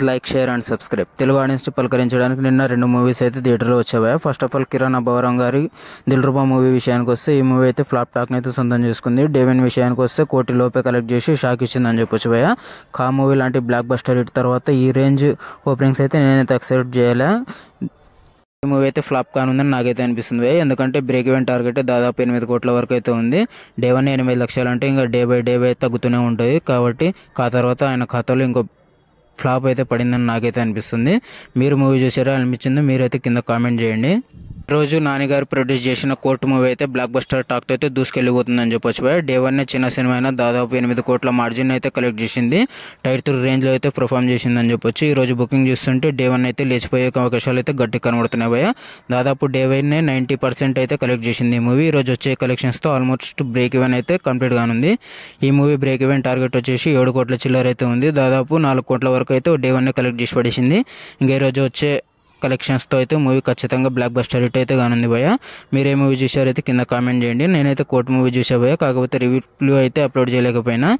Like share and subscribe. Telugu audience పలకరించడానికి నిన్న 2 movies అయితే థియేటర్లో వచ్చాయి. First of all Kiran Abbavaram గారి దిల్రుబా మూవీ విషయానికి వస్తే ఈ మూవీ అయితే ఫ్లాప్ టాక్ని అయితే సొంతం చేసుకుంది. డేవెన్ విషయానికి వస్తే 1 కోటి లోపే కలెక్ట్ చేసి షాక్ ఇచ్చిందని చెప్పొచ్చు భయ్య. కా మూవీ లాంటి బ్లాక్ బస్టర్ హిట్ తర్వాత ఈ రేంజ్ ఓపెనింగ్స్ అయితే నేనైతే ఎక్సెప్ట్ చేయలే. ఈ మూవీ అయితే ఫ్లాప్ కానుందని నాకైతే అనిపిస్తుంది. ఎందుకంటే బ్రేక్ ఈవెన్ టార్గెట్ దాదాపు 8 కోట్ల వరకు అయితే ఉంది. డే 1 8 లక్షలు అంటే ఇంకా డే బై డే తగ్గుతూనే ఉంటుంది. కాబట్టి తర్వాత ఆయన ఖాతాలో ఇంకో ఫ్లాప్ అయితే పడిందని నాకైతే అనిపిస్తుంది. మీరు మూవీ చూసారా అనిపించింది మీరైతే కింద కామెంట్ చేయండి. రోజు నానిగారు ప్రొడ్యూస్ చేసిన కోర్టు మూవీ అయితే బ్లాక్ బస్టర్ టాక్తో అయితే దూసుకెళ్ళిపోతుందని చెప్పొచ్చు. డే 1 చిన్న సినిమా అయినా దాదాపు 8 కోట్ల మార్జిన్ అయితే కలెక్ట్ చేసింది. టైర్ 3 రేంజ్లో అయితే పర్ఫామ్ చేసిందని చెప్పొచ్చు. ఈ రోజు బుకింగ్ చూస్తుంటే డే 1 అయితే లేచిపోయే అవకాశాలు అయితే గట్టి కనబడుతున్నాయి భయ్య. దాదాపు డే 1 90% అయితే కలెక్ట్ చేసింది ఈ మూవీ. ఈ రోజు వచ్చే కలెక్షన్స్తో ఆల్మోస్ట్ బ్రేక్ ఈవెన్ అయితే కంప్లీట్ కానుంది. ఈ మూవీ బ్రేక్ ఈవెన్ టార్గెట్ వచ్చేసి 7 కోట్ల చిల్లర అయితే ఉంది. దాదాపు 4 కోట్ల వరకు అయితే డే 1 కలెక్ట్ చేసి పడేసింది. ఇంకా ఈ రోజు వచ్చే కలెక్షన్స్తో అయితే మూవీ ఖచ్చితంగా బ్లాక్ బస్టర్ హిట్ అయితే కానుంది భయ్య. మీరే మూవీ చూసారైతే కింద కామెంట్ చేయండి. నేనైతే కోర్టు మూవీ చూసా భయ్య, కాకపోతే రివ్యూ అయితే అప్లోడ్ చేయలేకపోయినా.